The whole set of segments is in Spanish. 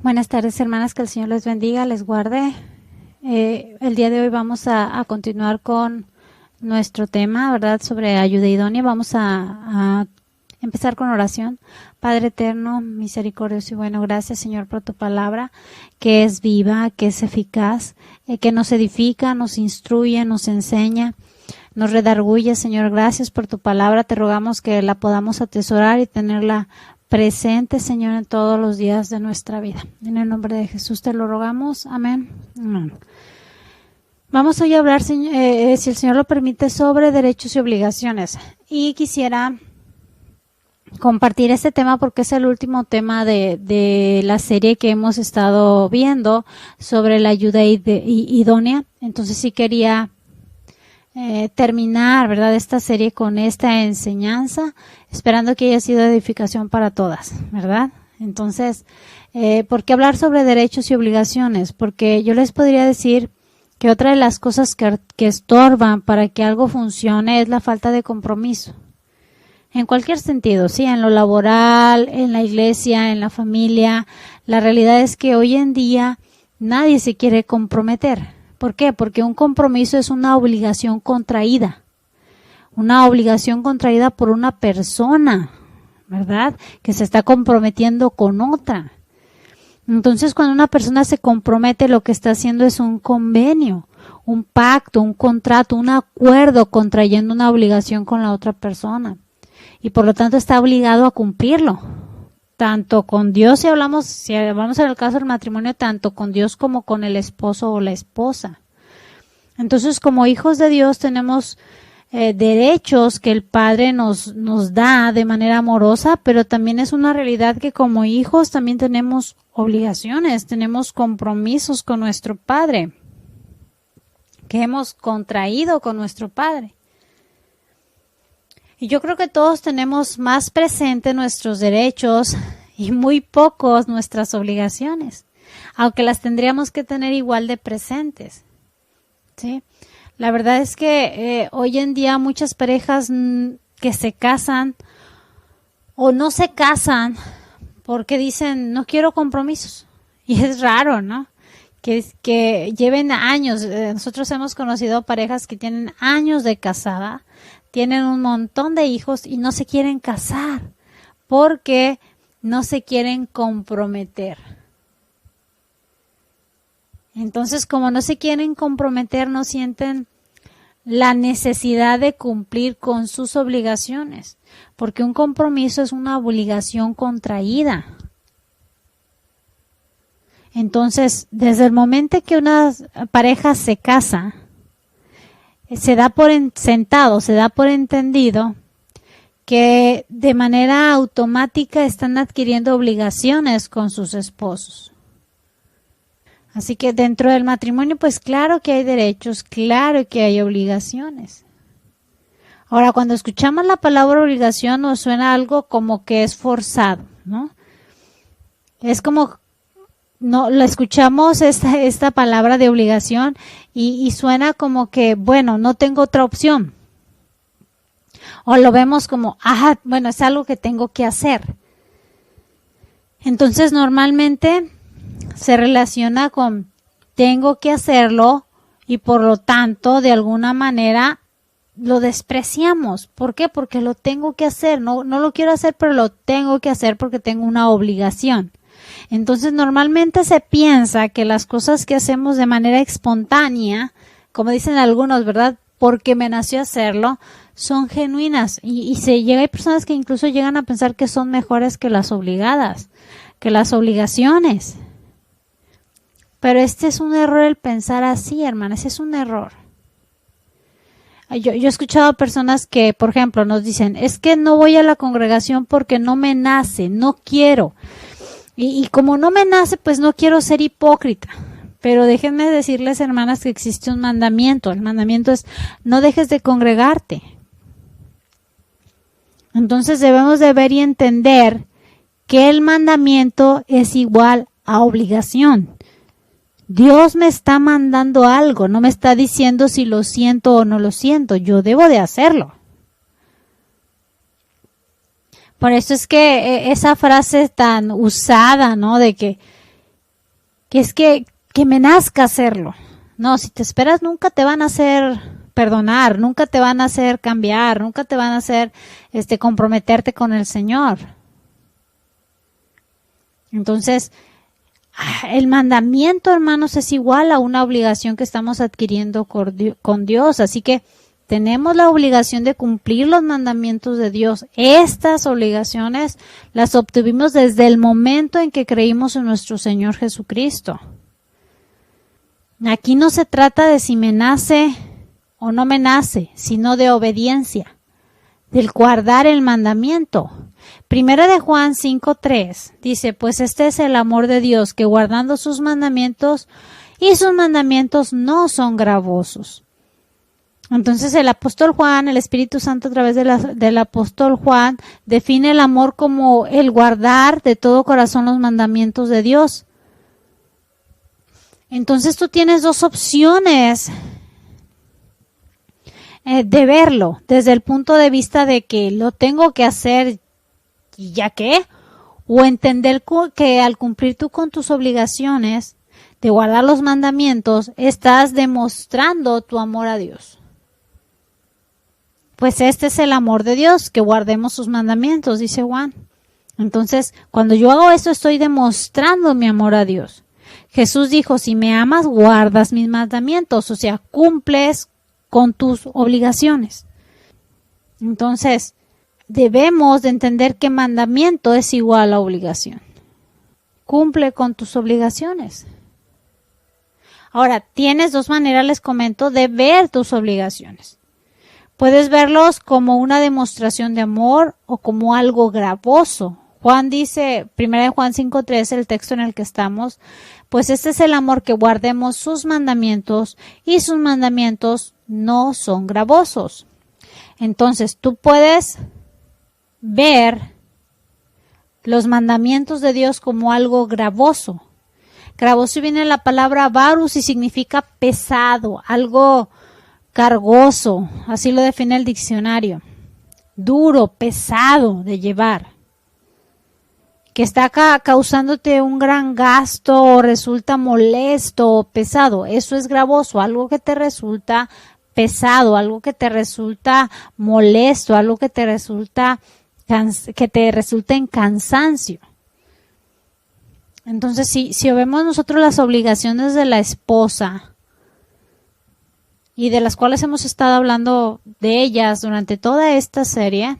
Buenas tardes, hermanas, que el Señor les bendiga, les guarde. El día de hoy vamos a continuar con nuestro tema, ¿verdad?, sobre ayuda idónea. Vamos a empezar con oración. Padre eterno, misericordioso y bueno, gracias, Señor, por tu palabra, que es viva, que es eficaz, que nos edifica, nos instruye, nos enseña, nos redarguye. Señor, gracias por tu palabra. Te rogamos que la podamos atesorar y tenerla presente, Señor, en todos los días de nuestra vida. En el nombre de Jesús te lo rogamos. Amén. Amén. Vamos hoy a hablar, si el Señor lo permite, sobre derechos y obligaciones. Y quisiera compartir este tema porque es el último tema de la serie que hemos estado viendo sobre la ayuda idónea. Entonces sí quería terminar, ¿verdad?, esta serie con esta enseñanza, esperando que haya sido de edificación para todas, ¿verdad? Entonces, ¿por qué hablar sobre derechos y obligaciones? Porque yo les podría decir que otra de las cosas que estorban para que algo funcione es la falta de compromiso. En cualquier sentido, sí, en lo laboral, en la iglesia, en la familia. La realidad es que hoy en día nadie se quiere comprometer. ¿Por qué? Porque un compromiso es una obligación contraída. Una obligación contraída por una persona, ¿verdad?, que se está comprometiendo con otra. Entonces, cuando una persona se compromete, lo que está haciendo es un convenio, un pacto, un contrato, un acuerdo contrayendo una obligación con la otra persona. Y por lo tanto está obligado a cumplirlo. Tanto con Dios, si hablamos en el caso del matrimonio, tanto con Dios como con el esposo o la esposa. Entonces, como hijos de Dios tenemos derechos que el Padre nos da de manera amorosa, pero también es una realidad que como hijos también tenemos obligaciones, tenemos compromisos con nuestro Padre, que hemos contraído con nuestro Padre. Y yo creo que todos tenemos más presente nuestros derechos y muy pocos nuestras obligaciones, aunque las tendríamos que tener igual de presentes, ¿sí? La verdad es que hoy en día muchas parejas que se casan o no se casan porque dicen no quiero compromisos. Y es raro, ¿no? Que lleven años. Nosotros hemos conocido parejas que tienen años de casada, tienen un montón de hijos y no se quieren casar porque no se quieren comprometer. Entonces, como no se quieren comprometer, no sienten la necesidad de cumplir con sus obligaciones, porque un compromiso es una obligación contraída. Entonces, desde el momento que una pareja se casa, se da por entendido que de manera automática están adquiriendo obligaciones con sus esposos. Así que dentro del matrimonio, pues claro que hay derechos, claro que hay obligaciones. Ahora, cuando escuchamos la palabra obligación, nos suena algo como que es forzado, ¿no? Es como, no, lo escuchamos esta palabra de obligación y suena como que, bueno, no tengo otra opción. O lo vemos como, bueno, es algo que tengo que hacer. Entonces, normalmente se relaciona con tengo que hacerlo y por lo tanto, de alguna manera, lo despreciamos. ¿Por qué? Porque lo tengo que hacer. No lo quiero hacer, pero lo tengo que hacer porque tengo una obligación. Entonces, normalmente se piensa que las cosas que hacemos de manera espontánea, como dicen algunos, ¿verdad?, porque me nació hacerlo, son genuinas. Hay personas que incluso llegan a pensar que son mejores que las obligadas, que las obligaciones. Pero este es un error el pensar así, hermanas, es un error. Yo he escuchado a personas que, por ejemplo, nos dicen, es que no voy a la congregación porque no me nace, no quiero. Y como no me nace, pues no quiero ser hipócrita. Pero déjenme decirles, hermanas, que existe un mandamiento. El mandamiento es, no dejes de congregarte. Entonces debemos de ver y entender que el mandamiento es igual a obligación. Dios me está mandando algo, no me está diciendo si lo siento o no lo siento, yo debo de hacerlo. Por eso es que esa frase tan usada, ¿no?, de que que me nazca hacerlo. No, si te esperas nunca te van a hacer perdonar, nunca te van a hacer cambiar, nunca te van a hacer comprometerte con el Señor. Entonces, el mandamiento, hermanos, es igual a una obligación que estamos adquiriendo con Dios. Así que tenemos la obligación de cumplir los mandamientos de Dios. Estas obligaciones las obtuvimos desde el momento en que creímos en nuestro Señor Jesucristo. Aquí no se trata de si me nace o no me nace, sino de obediencia, del guardar el mandamiento. Primera de Juan 5:3 dice, pues este es el amor de Dios, que guardando sus mandamientos, y sus mandamientos no son gravosos. Entonces el apóstol Juan, el Espíritu Santo a través del apóstol Juan, define el amor como el guardar de todo corazón los mandamientos de Dios. Entonces tú tienes dos opciones de verlo, desde el punto de vista de que lo tengo que hacer y ya que, o entender que al cumplir tú con tus obligaciones de guardar los mandamientos, estás demostrando tu amor a Dios. Pues este es el amor de Dios, que guardemos sus mandamientos, dice Juan. Entonces, cuando yo hago esto, estoy demostrando mi amor a Dios. Jesús dijo, si me amas, guardas mis mandamientos, o sea, cumples con tus obligaciones. Entonces, debemos de entender que mandamiento es igual a obligación. Cumple con tus obligaciones. Ahora, tienes dos maneras, les comento, de ver tus obligaciones. Puedes verlos como una demostración de amor o como algo gravoso. Juan dice, 1 Juan 5:3, el texto en el que estamos, pues este es el amor, que guardemos sus mandamientos, y sus mandamientos no son gravosos. Entonces, tú puedes ver los mandamientos de Dios como algo gravoso. Gravoso viene la palabra varus y significa pesado, algo cargoso, así lo define el diccionario. Duro, pesado de llevar. Que está causándote un gran gasto o resulta molesto o pesado. Eso es gravoso, algo que te resulta pesado, algo que te resulta molesto, algo que te resulta en cansancio. Entonces, si vemos nosotros las obligaciones de la esposa, y de las cuales hemos estado hablando de ellas durante toda esta serie,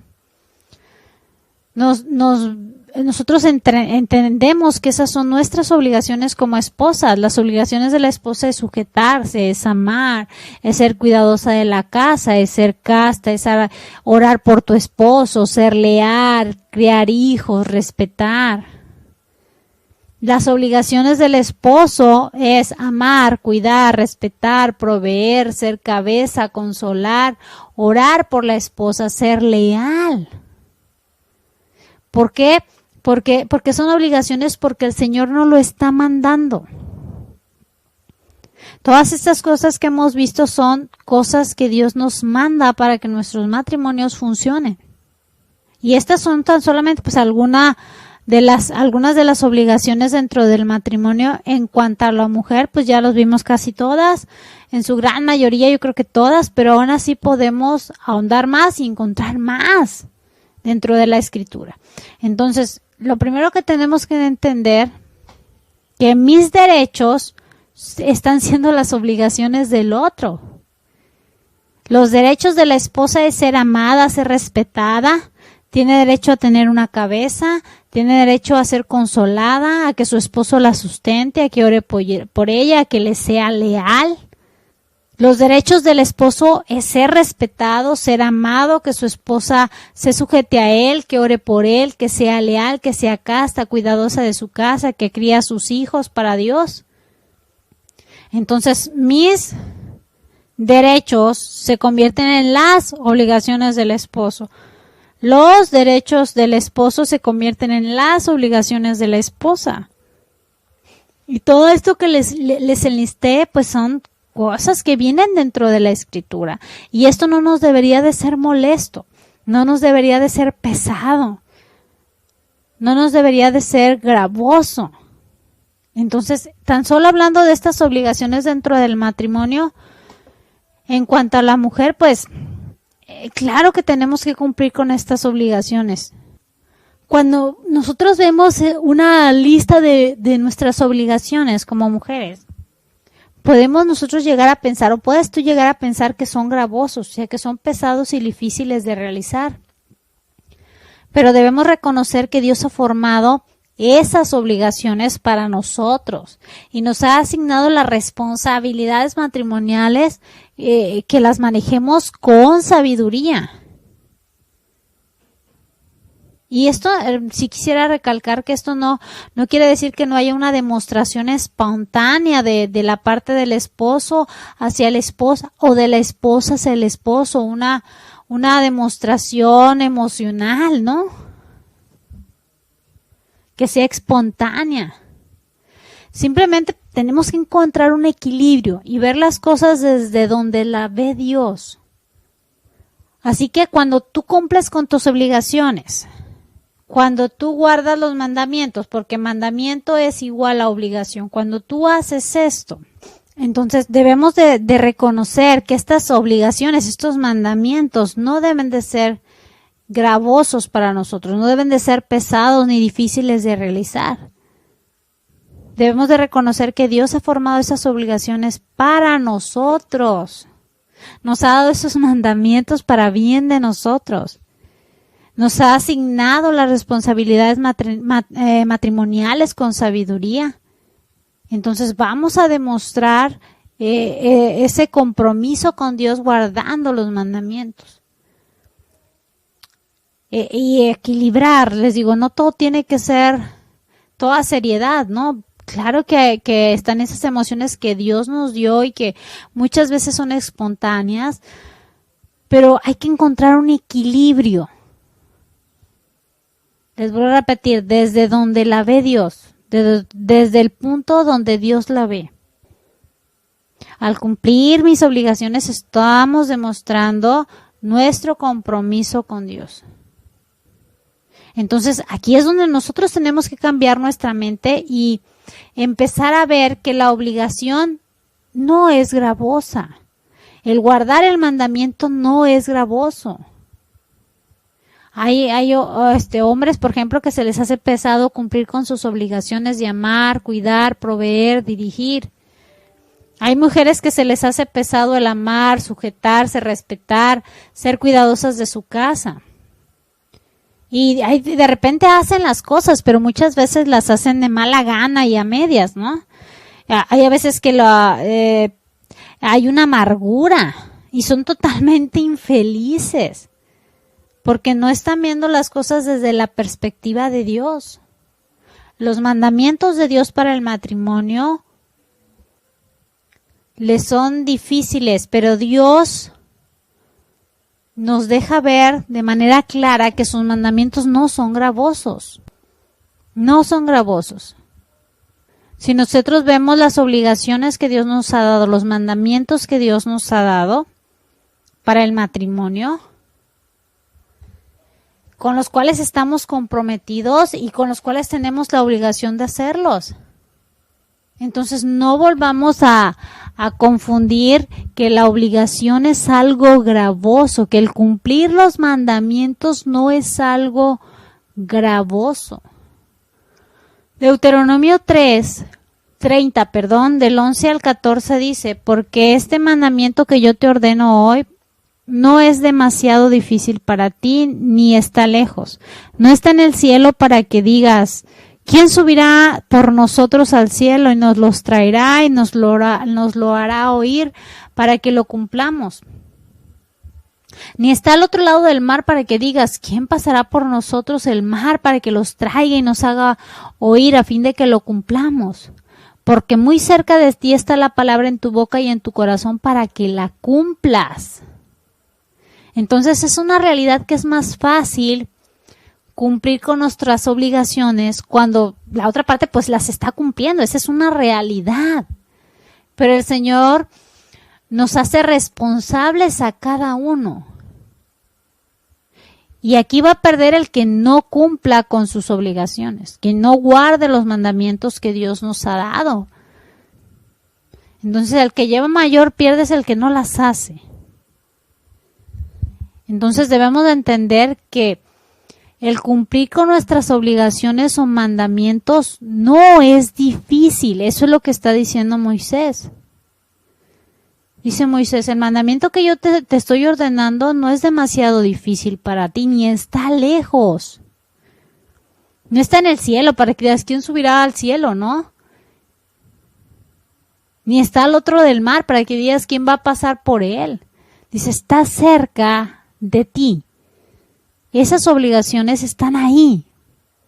nosotros entendemos que esas son nuestras obligaciones como esposas. Las obligaciones de la esposa es sujetarse, es amar, es ser cuidadosa de la casa, es ser casta, es orar por tu esposo, ser leal, criar hijos, respetar. Las obligaciones del esposo es amar, cuidar, respetar, proveer, ser cabeza, consolar, orar por la esposa, ser leal. ¿Por qué? Porque son obligaciones porque el Señor nos lo está mandando. Todas estas cosas que hemos visto son cosas que Dios nos manda para que nuestros matrimonios funcionen. Y estas son tan solamente pues algunas de las obligaciones dentro del matrimonio. En cuanto a la mujer, pues ya los vimos casi todas, en su gran mayoría yo creo que todas, pero aún así podemos ahondar más y encontrar más dentro de la Escritura. Entonces, lo primero que tenemos que entender, que mis derechos están siendo las obligaciones del otro. Los derechos de la esposa es ser amada, ser respetada, tiene derecho a tener una cabeza, tiene derecho a ser consolada, a que su esposo la sustente, a que ore por ella, a que le sea leal. Los derechos del esposo es ser respetado, ser amado, que su esposa se sujete a él, que ore por él, que sea leal, que sea casta, cuidadosa de su casa, que cría a sus hijos para Dios. Entonces, mis derechos se convierten en las obligaciones del esposo. Los derechos del esposo se convierten en las obligaciones de la esposa. Y todo esto que les enlisté, pues son cosas que vienen dentro de la Escritura. Y esto no nos debería de ser molesto, no nos debería de ser pesado, no nos debería de ser gravoso. Entonces, tan solo hablando de estas obligaciones dentro del matrimonio, en cuanto a la mujer, pues, claro que tenemos que cumplir con estas obligaciones. Cuando nosotros vemos una lista de nuestras obligaciones como mujeres, podemos nosotros llegar a pensar, o puedes tú llegar a pensar que son gravosos, o sea, que son pesados y difíciles de realizar. Pero debemos reconocer que Dios ha formado esas obligaciones para nosotros y nos ha asignado las responsabilidades matrimoniales, que las manejemos con sabiduría. Y esto, sí quisiera recalcar que esto no quiere decir que no haya una demostración espontánea de la parte del esposo hacia la esposa o de la esposa hacia el esposo, una demostración emocional, ¿no? Que sea espontánea. Simplemente tenemos que encontrar un equilibrio y ver las cosas desde donde la ve Dios. Así que cuando tú cumples con tus obligaciones, cuando tú guardas los mandamientos, porque mandamiento es igual a obligación, cuando tú haces esto, entonces debemos de reconocer que estas obligaciones, estos mandamientos no deben de ser gravosos para nosotros, no deben de ser pesados ni difíciles de realizar. Debemos de reconocer que Dios ha formado esas obligaciones para nosotros. Nos ha dado esos mandamientos para bien de nosotros. Nos ha asignado las responsabilidades matrimoniales con sabiduría. Entonces vamos a demostrar ese compromiso con Dios guardando los mandamientos. Y equilibrar, les digo, no todo tiene que ser toda seriedad, ¿no? Claro que están esas emociones que Dios nos dio y que muchas veces son espontáneas, pero hay que encontrar un equilibrio. Les voy a repetir, desde donde la ve Dios, desde el punto donde Dios la ve. Al cumplir mis obligaciones estamos demostrando nuestro compromiso con Dios. Entonces, aquí es donde nosotros tenemos que cambiar nuestra mente y empezar a ver que la obligación no es gravosa. El guardar el mandamiento no es gravoso. Hay hombres, por ejemplo, que se les hace pesado cumplir con sus obligaciones de amar, cuidar, proveer, dirigir. Hay mujeres que se les hace pesado el amar, sujetarse, respetar, ser cuidadosas de su casa. Y de repente hacen las cosas, pero muchas veces las hacen de mala gana y a medias, ¿no? Hay a veces que hay una amargura y son totalmente infelices porque no están viendo las cosas desde la perspectiva de Dios. Los mandamientos de Dios para el matrimonio les son difíciles, pero Dios nos deja ver de manera clara que sus mandamientos no son gravosos. No son gravosos. Si nosotros vemos las obligaciones que Dios nos ha dado, los mandamientos que Dios nos ha dado para el matrimonio, con los cuales estamos comprometidos y con los cuales tenemos la obligación de hacerlos. Entonces no volvamos a confundir que la obligación es algo gravoso, que el cumplir los mandamientos no es algo gravoso. Deuteronomio 30, del 11 al 14 dice, porque este mandamiento que yo te ordeno hoy no es demasiado difícil para ti, ni está lejos. No está en el cielo para que digas, ¿quién subirá por nosotros al cielo y nos los traerá y nos lo hará oír para que lo cumplamos? Ni está al otro lado del mar para que digas, ¿quién pasará por nosotros el mar para que los traiga y nos haga oír a fin de que lo cumplamos? Porque muy cerca de ti está la palabra en tu boca y en tu corazón para que la cumplas. Entonces es una realidad que es más fácil cumplir con nuestras obligaciones cuando la otra parte pues las está cumpliendo. Esa es una realidad. Pero el Señor nos hace responsables a cada uno. Y aquí va a perder el que no cumpla con sus obligaciones, que no guarde los mandamientos que Dios nos ha dado. Entonces el que lleva mayor pierde es el que no las hace. Entonces debemos de entender que el cumplir con nuestras obligaciones o mandamientos no es difícil. Eso es lo que está diciendo Moisés. Dice Moisés, el mandamiento que yo te estoy ordenando no es demasiado difícil para ti, ni está lejos. No está en el cielo para que digas, ¿quién subirá al cielo, no? Ni está al otro del mar para que digas, ¿quién va a pasar por él? Dice, está cerca de ti. Esas obligaciones están ahí.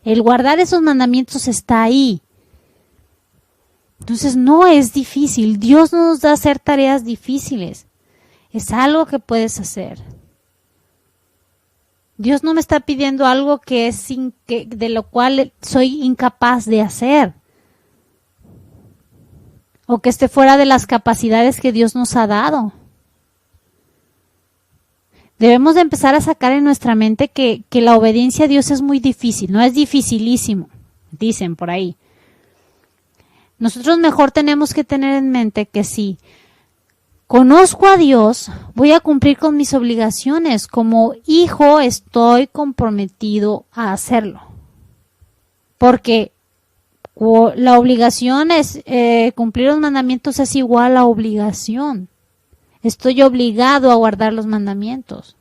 El guardar esos mandamientos está ahí. Entonces no es difícil. Dios no nos da hacer tareas difíciles. Es algo que puedes hacer. Dios no me está pidiendo algo de lo cual soy incapaz de hacer. O que esté fuera de las capacidades que Dios nos ha dado. Debemos de empezar a sacar en nuestra mente que la obediencia a Dios es muy difícil. No es dificilísimo, dicen por ahí. Nosotros mejor tenemos que tener en mente que si conozco a Dios, voy a cumplir con mis obligaciones. Como hijo estoy comprometido a hacerlo. Porque la obligación es, cumplir los mandamientos es igual a obligación. Estoy obligado a guardar los mandamientos.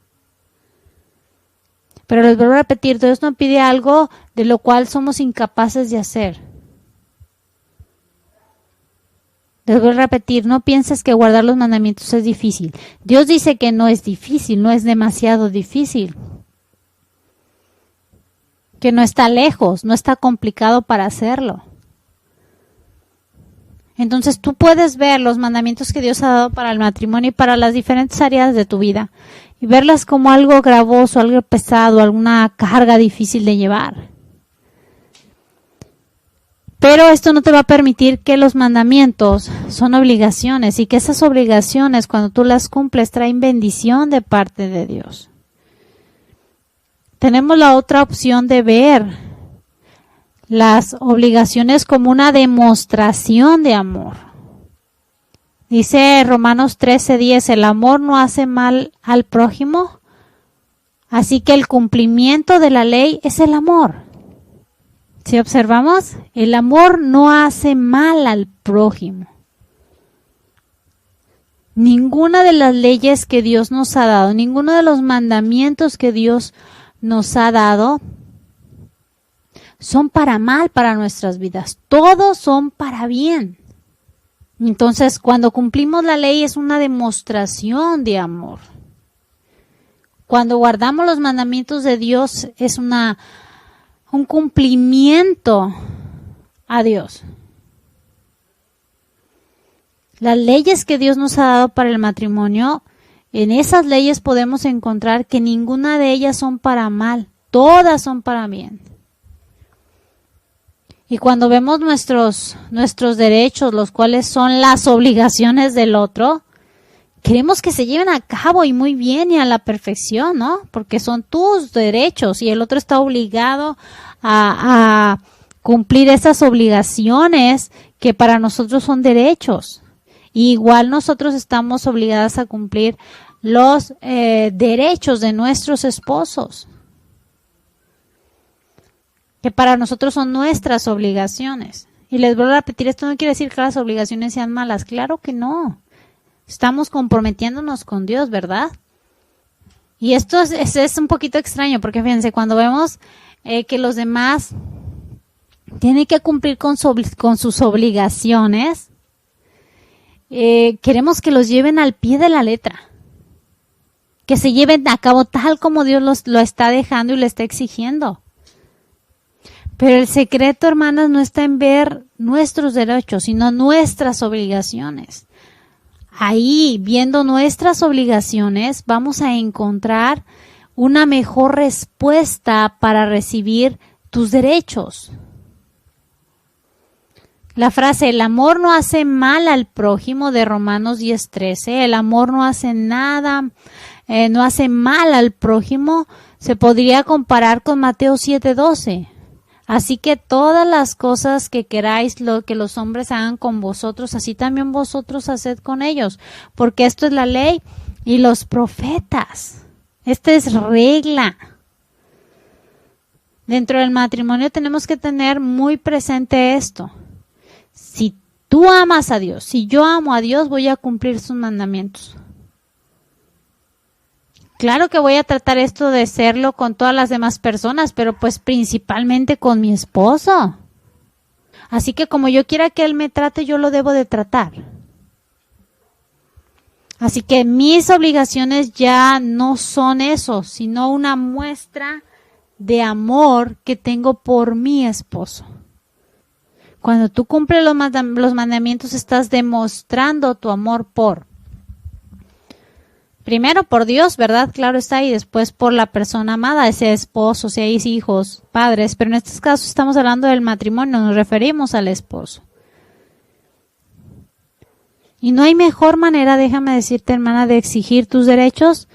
Pero les vuelvo a repetir, Dios no pide algo de lo cual somos incapaces de hacer. Les voy a repetir, no pienses que guardar los mandamientos es difícil. Dios dice que no es difícil, no es demasiado difícil. Que no está lejos, no está complicado para hacerlo. Entonces tú puedes ver los mandamientos que Dios ha dado para el matrimonio y para las diferentes áreas de tu vida y verlas como algo gravoso, algo pesado, alguna carga difícil de llevar. Pero esto no te va a permitir que los mandamientos son obligaciones y que esas obligaciones, cuando tú las cumples, traen bendición de parte de Dios. Tenemos la otra opción de ver las obligaciones como una demostración de amor. Dice Romanos 13:10, el amor no hace mal al prójimo, así que el cumplimiento de la ley es el amor. Si observamos, el amor no hace mal al prójimo. Ninguna de las leyes que Dios nos ha dado, ninguno de los mandamientos que Dios nos ha dado son para mal para nuestras vidas. Todos son para bien. Entonces, cuando cumplimos la ley es una demostración de amor. Cuando guardamos los mandamientos de Dios es un cumplimiento a Dios. Las leyes que Dios nos ha dado para el matrimonio, en esas leyes podemos encontrar que ninguna de ellas son para mal, todas son para bien. Y cuando vemos nuestros derechos, los cuales son las obligaciones del otro, queremos que se lleven a cabo y muy bien y a la perfección, ¿no? Porque son tus derechos y el otro está obligado a cumplir esas obligaciones que para nosotros son derechos. Y igual nosotros estamos obligadas a cumplir los derechos de nuestros esposos, que para nosotros son nuestras obligaciones. Y les vuelvo a repetir, esto no quiere decir que las obligaciones sean malas, claro que no. Estamos comprometiéndonos con Dios, ¿verdad? Y esto es un poquito extraño, porque fíjense, cuando vemos que los demás tienen que cumplir con sus obligaciones, queremos que los lleven al pie de la letra, que se lleven a cabo tal como Dios lo está dejando y lo está exigiendo. Pero el secreto, hermanas, no está en ver nuestros derechos, sino nuestras obligaciones. Ahí, viendo nuestras obligaciones, vamos a encontrar una mejor respuesta para recibir tus derechos. La frase, el amor no hace mal al prójimo, de Romanos 10:13, el amor no hace nada, no hace mal al prójimo, se podría comparar con Mateo 7:12. Así que todas las cosas que queráis lo que los hombres hagan con vosotros, así también vosotros haced con ellos, porque esto es la ley y los profetas. Esta es regla. Dentro del matrimonio tenemos que tener muy presente esto. Si tú amas a Dios, si yo amo a Dios, voy a cumplir sus mandamientos. Claro que voy a tratar esto de serlo con todas las demás personas, pero pues principalmente con mi esposo. Así que como yo quiera que él me trate, yo lo debo de tratar. Así que mis obligaciones ya no son eso, sino una muestra de amor que tengo por mi esposo. Cuando tú cumples los mandamientos, estás demostrando tu amor primero por Dios, ¿verdad? Claro está, y después por la persona amada, ese esposo, si hay hijos, padres, pero en este caso estamos hablando del matrimonio, nos referimos al esposo. Y no hay mejor manera, déjame decirte, hermana, de exigir tus derechos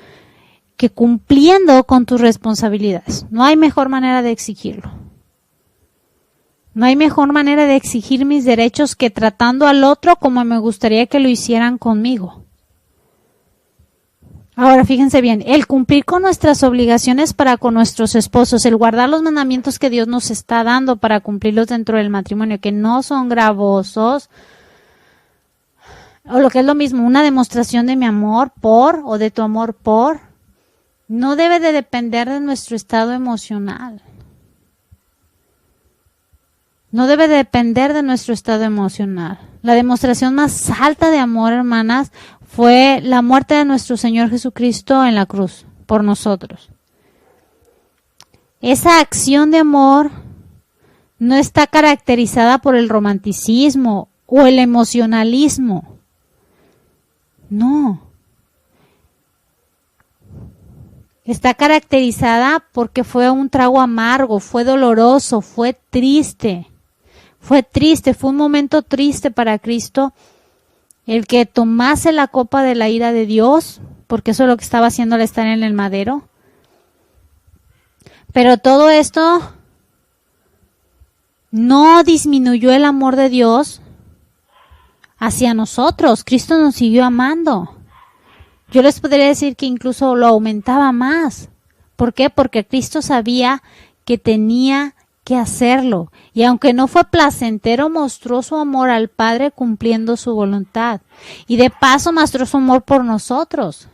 que cumpliendo con tus responsabilidades. No hay mejor manera de exigirlo. No hay mejor manera de exigir mis derechos que tratando al otro como me gustaría que lo hicieran conmigo. Ahora, fíjense bien, el cumplir con nuestras obligaciones para con nuestros esposos, el guardar los mandamientos que Dios nos está dando para cumplirlos dentro del matrimonio, que no son gravosos, o lo que es lo mismo, una demostración de mi amor o de tu amor no debe de depender de nuestro estado emocional. No debe de depender de nuestro estado emocional. La demostración más alta de amor, hermanas, fue la muerte de nuestro Señor Jesucristo en la cruz por nosotros. Esa acción de amor no está caracterizada por el romanticismo o el emocionalismo. No. Está caracterizada porque fue un trago amargo, fue doloroso, fue triste. Fue un momento triste para Cristo el que tomase la copa de la ira de Dios, porque eso es lo que estaba haciendo al estar en el madero. Pero todo esto no disminuyó el amor de Dios hacia nosotros. Cristo nos siguió amando. Yo les podría decir que incluso lo aumentaba más. ¿Por qué? Porque Cristo sabía que tenía que hacerlo. Y aunque no fue placentero, mostró su amor al Padre cumpliendo su voluntad. Y de paso mostró su amor por nosotros.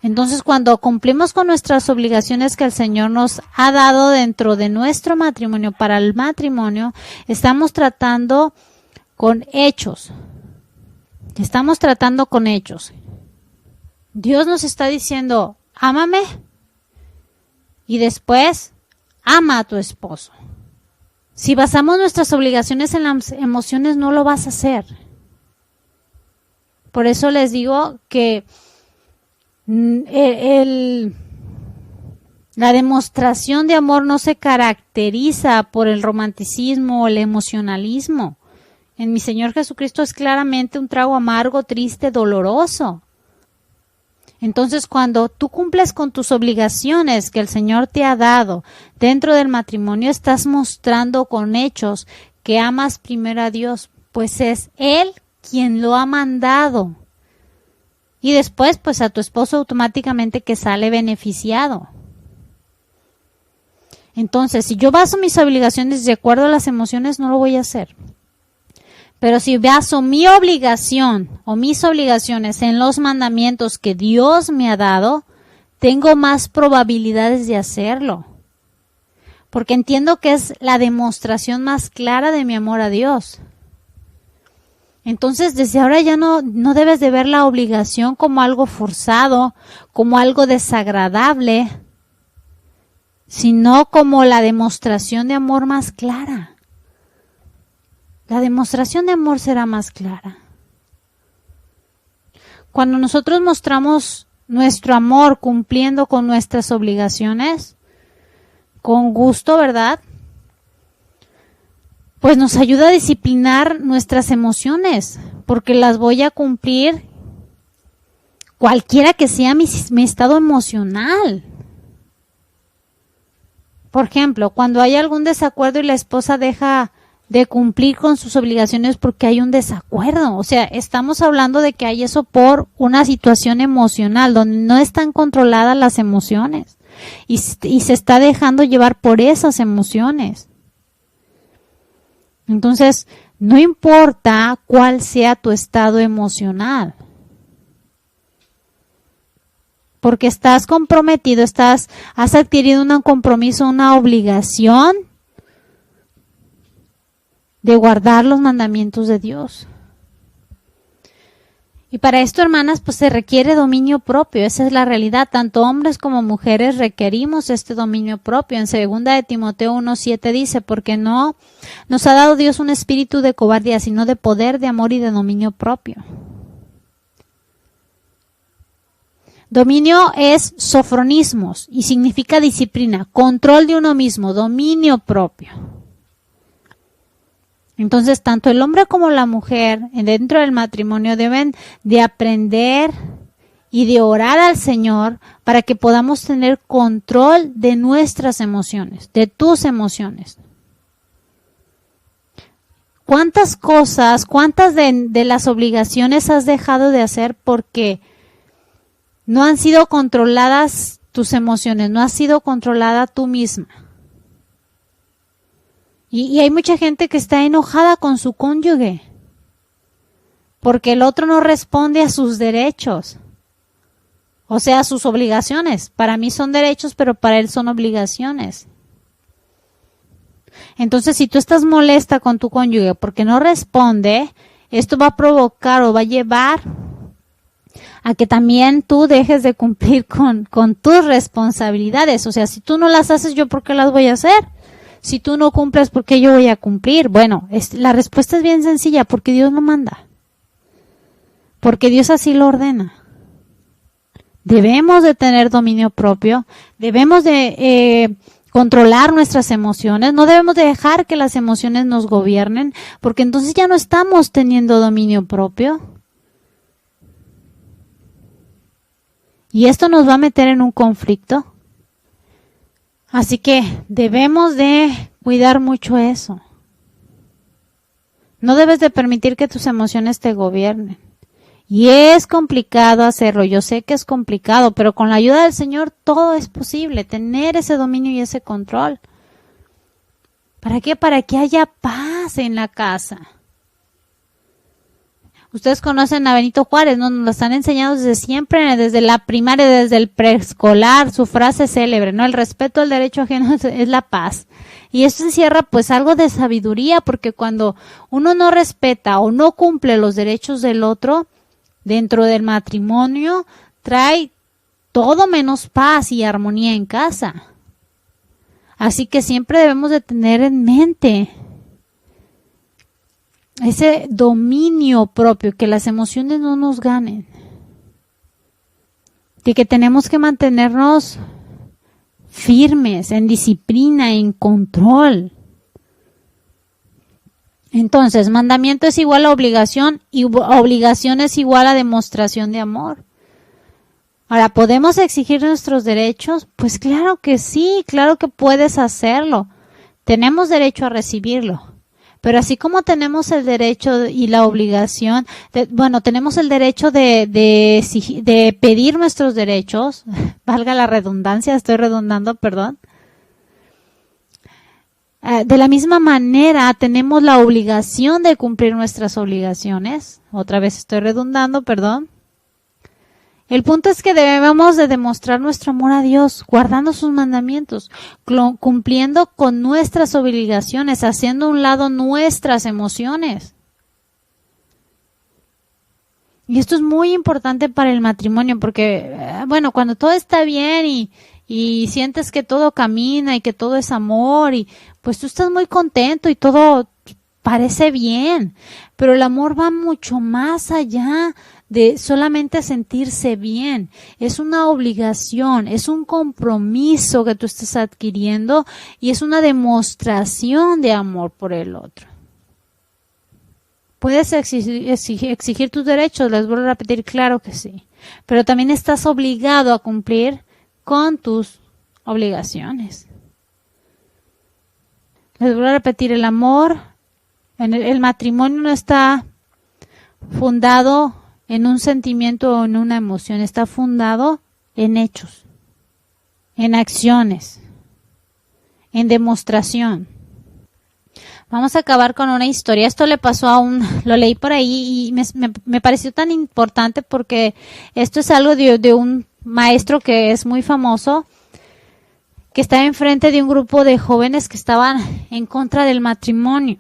Entonces, cuando cumplimos con nuestras obligaciones que el Señor nos ha dado dentro de nuestro matrimonio, para el matrimonio, estamos tratando con hechos. Estamos tratando con hechos. Dios nos está diciendo, ámame, y después, ama a tu esposo. Si basamos nuestras obligaciones en las emociones, no lo vas a hacer. Por eso les digo que la demostración de amor no se caracteriza por el romanticismo o el emocionalismo. En mi Señor Jesucristo es claramente un trago amargo, triste, doloroso. Entonces, cuando tú cumples con tus obligaciones que el Señor te ha dado dentro del matrimonio, estás mostrando con hechos que amas primero a Dios, pues es Él quien lo ha mandado. Y después, pues a tu esposo automáticamente que sale beneficiado. Entonces, si yo baso mis obligaciones de acuerdo a las emociones, no lo voy a hacer. Pero si baso mi obligación o mis obligaciones en los mandamientos que Dios me ha dado, tengo más probabilidades de hacerlo. Porque entiendo que es la demostración más clara de mi amor a Dios. Entonces, desde ahora ya no debes de ver la obligación como algo forzado, como algo desagradable, sino como la demostración de amor más clara. La demostración de amor será más clara. Cuando nosotros mostramos nuestro amor cumpliendo con nuestras obligaciones, con gusto, ¿verdad? Pues nos ayuda a disciplinar nuestras emociones, porque las voy a cumplir cualquiera que sea mi estado emocional. Por ejemplo, cuando hay algún desacuerdo y la esposa deja de cumplir con sus obligaciones porque hay un desacuerdo. O sea, estamos hablando de que hay eso por una situación emocional donde no están controladas las emociones y se está dejando llevar por esas emociones. Entonces, no importa cuál sea tu estado emocional, porque estás comprometido, has adquirido un compromiso, una obligación de guardar los mandamientos de Dios. Y para esto, hermanas, pues se requiere dominio propio. Esa es la realidad. Tanto hombres como mujeres requerimos este dominio propio. En 2 de Timoteo 1:7 dice, porque no nos ha dado Dios un espíritu de cobardía, sino de poder, de amor y de dominio propio. Dominio es sofronismos y significa disciplina, control de uno mismo, dominio propio. Entonces, tanto el hombre como la mujer dentro del matrimonio deben de aprender y de orar al Señor para que podamos tener control de nuestras emociones, de tus emociones. ¿Cuántas cosas, cuántas de las obligaciones has dejado de hacer porque no han sido controladas tus emociones, no has sido controlada tú misma? Y hay mucha gente que está enojada con su cónyuge porque el otro no responde a sus derechos, o sea, a sus obligaciones. Para mí son derechos, pero para él son obligaciones. Entonces, si tú estás molesta con tu cónyuge porque no responde, esto va a provocar o va a llevar a que también tú dejes de cumplir con tus responsabilidades. O sea, si tú no las haces, ¿yo por qué las voy a hacer? Si tú no cumples, ¿por qué yo voy a cumplir? Bueno, la respuesta es bien sencilla, porque Dios lo manda. Porque Dios así lo ordena. Debemos de tener dominio propio, debemos de controlar nuestras emociones, no debemos de dejar que las emociones nos gobiernen, porque entonces ya no estamos teniendo dominio propio. Y esto nos va a meter en un conflicto. Así que debemos de cuidar mucho eso. No debes de permitir que tus emociones te gobiernen. Y es complicado hacerlo, yo sé que es complicado, pero con la ayuda del Señor todo es posible, tener ese dominio y ese control. ¿Para qué? Para que haya paz en la casa. Ustedes conocen a Benito Juárez, ¿no? Nos lo están enseñando desde siempre, desde la primaria, desde el preescolar, su frase célebre, ¿no? El respeto al derecho ajeno es la paz. Y esto encierra pues algo de sabiduría, porque cuando uno no respeta o no cumple los derechos del otro dentro del matrimonio, trae todo menos paz y armonía en casa. Así que siempre debemos de tener en mente ese dominio propio, que las emociones no nos ganen, de que tenemos que mantenernos firmes, en disciplina, en control. Entonces, mandamiento es igual a obligación y obligación es igual a demostración de amor. Ahora, ¿podemos exigir nuestros derechos? Pues claro que sí, claro que puedes hacerlo. Tenemos derecho a recibirlo. Pero así como tenemos el derecho y la obligación, tenemos el derecho de pedir nuestros derechos, valga la redundancia, estoy redundando, perdón. De la misma manera tenemos la obligación de cumplir nuestras obligaciones. Otra vez estoy redundando, perdón. El punto es que debemos de demostrar nuestro amor a Dios, guardando sus mandamientos, cumpliendo con nuestras obligaciones, haciendo a un lado nuestras emociones. Y esto es muy importante para el matrimonio, porque, cuando todo está bien y sientes que todo camina y que todo es amor, y pues tú estás muy contento y todo parece bien, pero el amor va mucho más allá de solamente sentirse bien. Es una obligación, es un compromiso que tú estás adquiriendo y es una demostración de amor por el otro. ¿Puedes exigir tus derechos? Les vuelvo a repetir, claro que sí. Pero también estás obligado a cumplir con tus obligaciones. Les voy a repetir, el amor, el matrimonio no está fundado en un sentimiento o en una emoción, está fundado en hechos, en acciones, en demostración. Vamos a acabar con una historia. Esto le pasó lo leí por ahí y me pareció tan importante porque esto es algo de un maestro que es muy famoso, que estaba enfrente de un grupo de jóvenes que estaban en contra del matrimonio.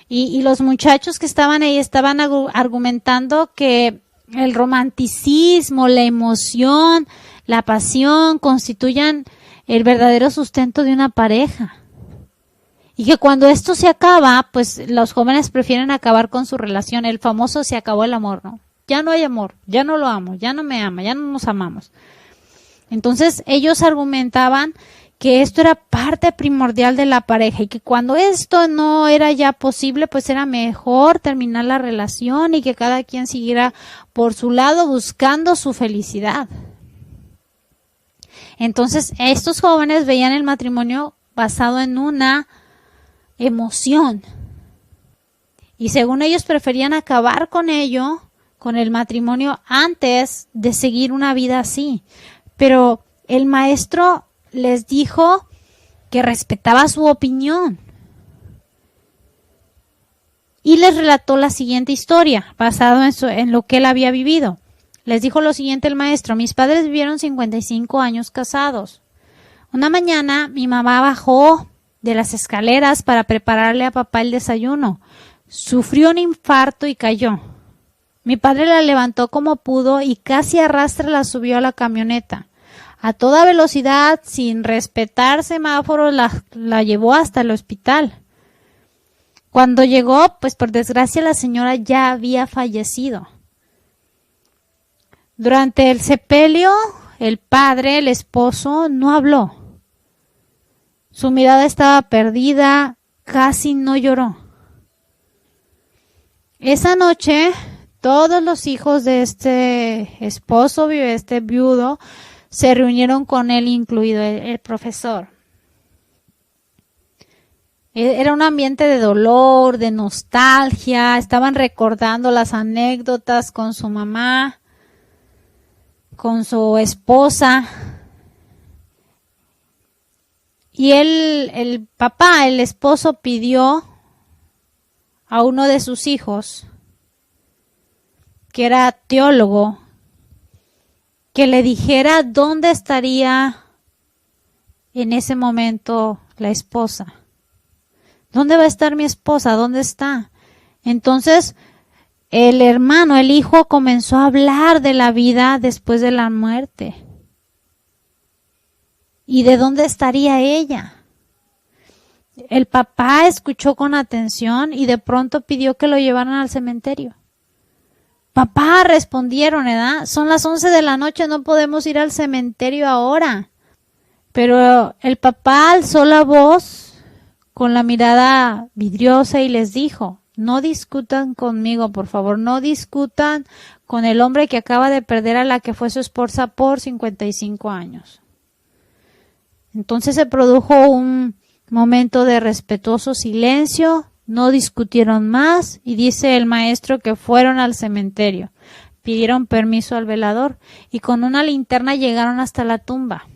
Y los muchachos que estaban ahí estaban argumentando que el romanticismo, la emoción, la pasión constituyan el verdadero sustento de una pareja. Y que cuando esto se acaba, pues los jóvenes prefieren acabar con su relación. El famoso se acabó el amor, ¿no? Ya no hay amor, ya no lo amo, ya no me ama, ya no nos amamos. Entonces ellos argumentaban que esto era parte primordial de la pareja y que cuando esto no era ya posible, pues era mejor terminar la relación y que cada quien siguiera por su lado buscando su felicidad. Entonces estos jóvenes veían el matrimonio basado en una emoción y según ellos preferían acabar con ello, con el matrimonio, antes de seguir una vida así. Pero el maestro les dijo que respetaba su opinión y les relató la siguiente historia basado en lo que él había vivido. Les dijo lo siguiente el maestro: mis padres vivieron 55 años casados. Una mañana mi mamá bajó de las escaleras para prepararle a papá el desayuno. Sufrió un infarto y cayó. Mi padre la levantó como pudo y casi a rastra la subió a la camioneta. A toda velocidad, sin respetar semáforos, la llevó hasta el hospital. Cuando llegó, pues por desgracia la señora ya había fallecido. Durante el sepelio, el padre, el esposo, no habló. Su mirada estaba perdida, casi no lloró. Esa noche, todos los hijos de este esposo, este viudo, se reunieron con él, incluido el profesor. Era un ambiente de dolor, de nostalgia, estaban recordando las anécdotas con su mamá, con su esposa. Y el papá, el esposo, pidió a uno de sus hijos, que era teólogo, que le dijera dónde estaría en ese momento la esposa. ¿Dónde va a estar mi esposa? ¿Dónde está? Entonces, el hermano, el hijo, comenzó a hablar de la vida después de la muerte. ¿Y de dónde estaría ella? El papá escuchó con atención y de pronto pidió que lo llevaran al cementerio. Papá, respondieron, ¿verdad? Son las 11 de la noche, no podemos ir al cementerio ahora. Pero el papá alzó la voz con la mirada vidriosa y les dijo: no discutan conmigo, por favor, no discutan con el hombre que acaba de perder a la que fue su esposa por 55 años. Entonces se produjo un momento de respetuoso silencio, no discutieron más y dice el maestro que fueron al cementerio, pidieron permiso al velador y con una linterna llegaron hasta la tumba.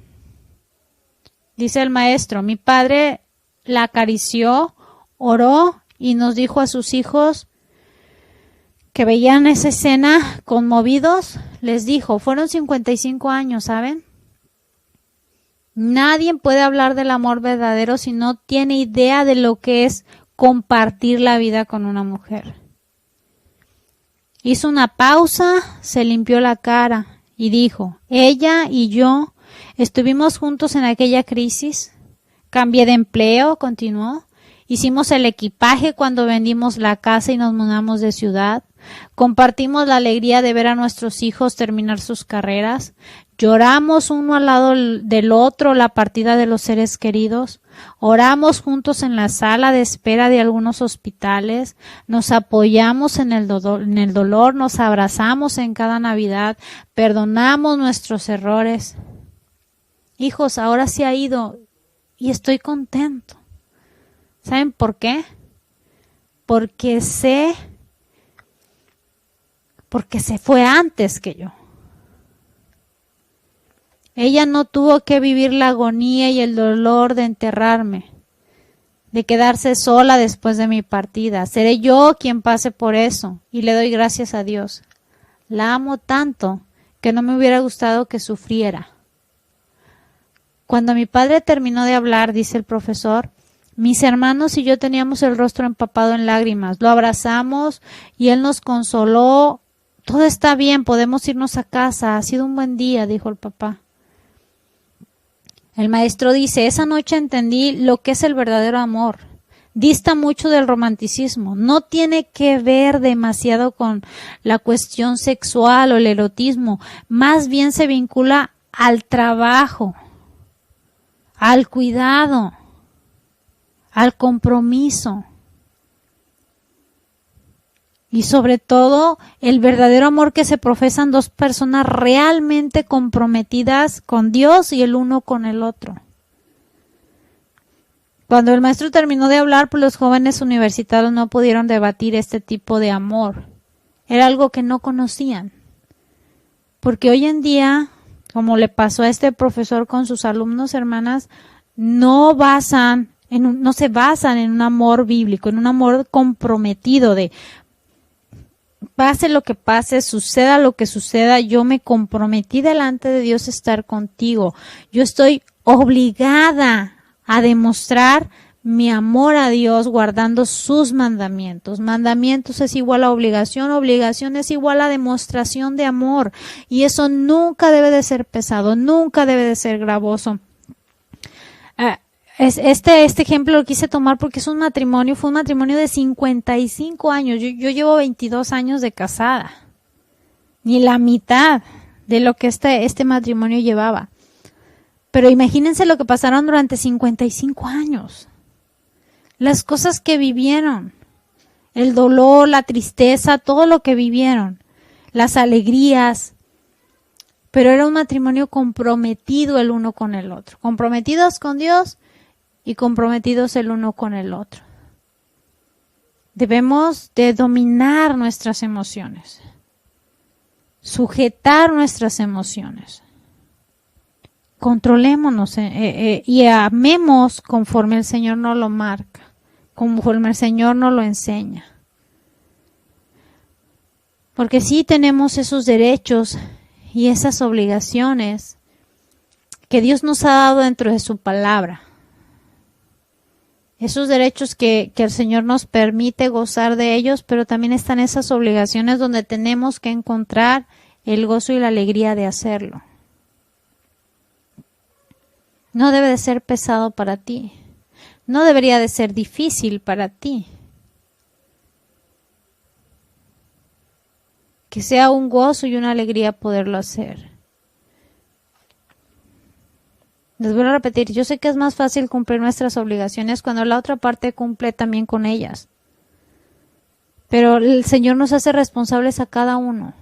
Dice el maestro: mi padre la acarició, oró y nos dijo a sus hijos que veían esa escena conmovidos, les dijo, fueron 55 años, ¿saben? Nadie puede hablar del amor verdadero si no tiene idea de lo que es compartir la vida con una mujer. Hizo una pausa, se limpió la cara y dijo: ella y yo estuvimos juntos en aquella crisis, cambié de empleo, continuó, hicimos el equipaje cuando vendimos la casa y nos mudamos de ciudad, compartimos la alegría de ver a nuestros hijos terminar sus carreras, lloramos uno al lado del otro la partida de los seres queridos, oramos juntos en la sala de espera de algunos hospitales, nos apoyamos en el dolor, nos abrazamos en cada Navidad, perdonamos nuestros errores. Hijos, ahora se ha ido y estoy contento. ¿Saben por qué? Porque se fue antes que yo. Ella no tuvo que vivir la agonía y el dolor de enterrarme, de quedarse sola después de mi partida. Seré yo quien pase por eso y le doy gracias a Dios. La amo tanto que no me hubiera gustado que sufriera. Cuando mi padre terminó de hablar, dice el profesor, mis hermanos y yo teníamos el rostro empapado en lágrimas. Lo abrazamos y él nos consoló. Todo está bien, podemos irnos a casa. Ha sido un buen día, dijo el papá. El maestro dice, esa noche entendí lo que es el verdadero amor. Dista mucho del romanticismo. No tiene que ver demasiado con la cuestión sexual o el erotismo. Más bien se vincula al trabajo, al cuidado, al compromiso. Y sobre todo, el verdadero amor que se profesan dos personas realmente comprometidas con Dios y el uno con el otro. Cuando el maestro terminó de hablar, pues los jóvenes universitarios no pudieron debatir este tipo de amor. Era algo que no conocían. Porque hoy en día, como le pasó a este profesor con sus alumnos, hermanas, no se basan en un amor bíblico, en un amor comprometido de pase lo que pase, suceda lo que suceda, yo me comprometí delante de Dios a estar contigo. Yo estoy obligada a demostrar mi amor a Dios guardando sus mandamientos. Mandamientos es igual a obligación, obligación es igual a demostración de amor. Y eso nunca debe de ser pesado, nunca debe de ser gravoso. Este ejemplo lo quise tomar porque fue un matrimonio de 55 años. Yo llevo 22 años de casada. Ni la mitad de lo que este matrimonio llevaba. Pero imagínense lo que pasaron durante 55 años. Las cosas que vivieron. El dolor, la tristeza, todo lo que vivieron. Las alegrías. Pero era un matrimonio comprometido el uno con el otro. Comprometidos con Dios y comprometidos el uno con el otro. Debemos de dominar nuestras emociones, sujetar nuestras emociones. Controlémonos y amemos conforme el Señor nos lo marca, conforme el Señor nos lo enseña. Porque sí tenemos esos derechos y esas obligaciones que Dios nos ha dado dentro de su palabra. Esos derechos que el Señor nos permite gozar de ellos, pero también están esas obligaciones donde tenemos que encontrar el gozo y la alegría de hacerlo. No debe de ser pesado para ti. No debería de ser difícil para ti. Que sea un gozo y una alegría poderlo hacer. Les voy a repetir, yo sé que es más fácil cumplir nuestras obligaciones cuando la otra parte cumple también con ellas. Pero el Señor nos hace responsables a cada uno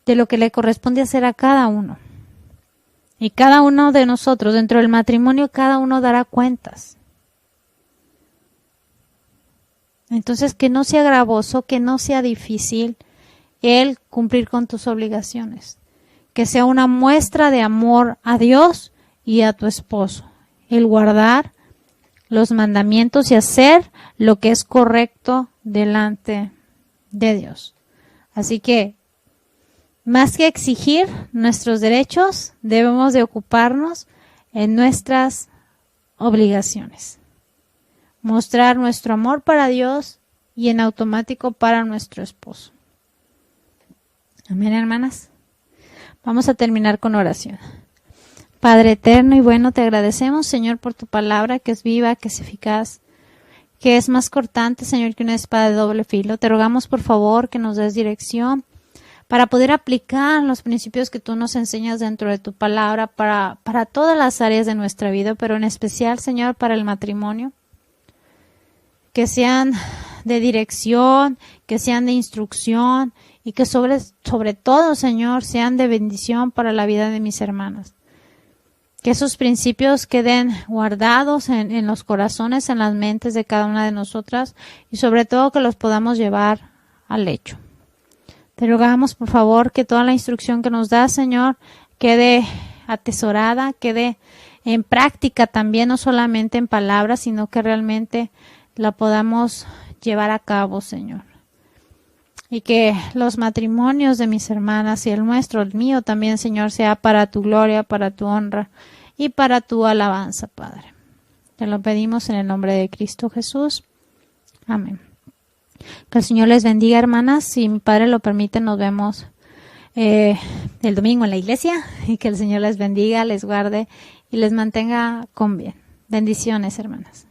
de lo que le corresponde hacer a cada uno. Y cada uno de nosotros, dentro del matrimonio, cada uno dará cuentas. Entonces, que no sea gravoso, que no sea difícil el cumplir con tus obligaciones. Que sea una muestra de amor a Dios y a tu esposo. El guardar los mandamientos y hacer lo que es correcto delante de Dios. Así que, más que exigir nuestros derechos, debemos de ocuparnos en nuestras obligaciones. Mostrar nuestro amor para Dios y en automático para nuestro esposo. Amén, hermanas. Vamos a terminar con oración. Padre eterno y bueno, te agradecemos, Señor, por tu palabra que es viva, que es eficaz, que es más cortante, Señor, que una espada de doble filo. Te rogamos, por favor, que nos des dirección para poder aplicar los principios que tú nos enseñas dentro de tu palabra para todas las áreas de nuestra vida, pero en especial, Señor, para el matrimonio. Que sean de dirección, que sean de instrucción y que sobre todo, Señor, sean de bendición para la vida de mis hermanas. que esos principios queden guardados en los corazones, en las mentes de cada una de nosotras y sobre todo que los podamos llevar al hecho. Te rogamos, por favor, que toda la instrucción que nos das, Señor, quede atesorada, quede en práctica también, no solamente en palabras, sino que realmente la podamos llevar a cabo, Señor. Y que los matrimonios de mis hermanas y el nuestro, el mío también, Señor, sea para tu gloria, para tu honra y para tu alabanza, Padre. Te lo pedimos en el nombre de Cristo Jesús. Amén. Que el Señor les bendiga, hermanas. Si mi Padre lo permite, nos vemos el domingo en la iglesia. Y que el Señor les bendiga, les guarde y les mantenga con bien. Bendiciones, hermanas.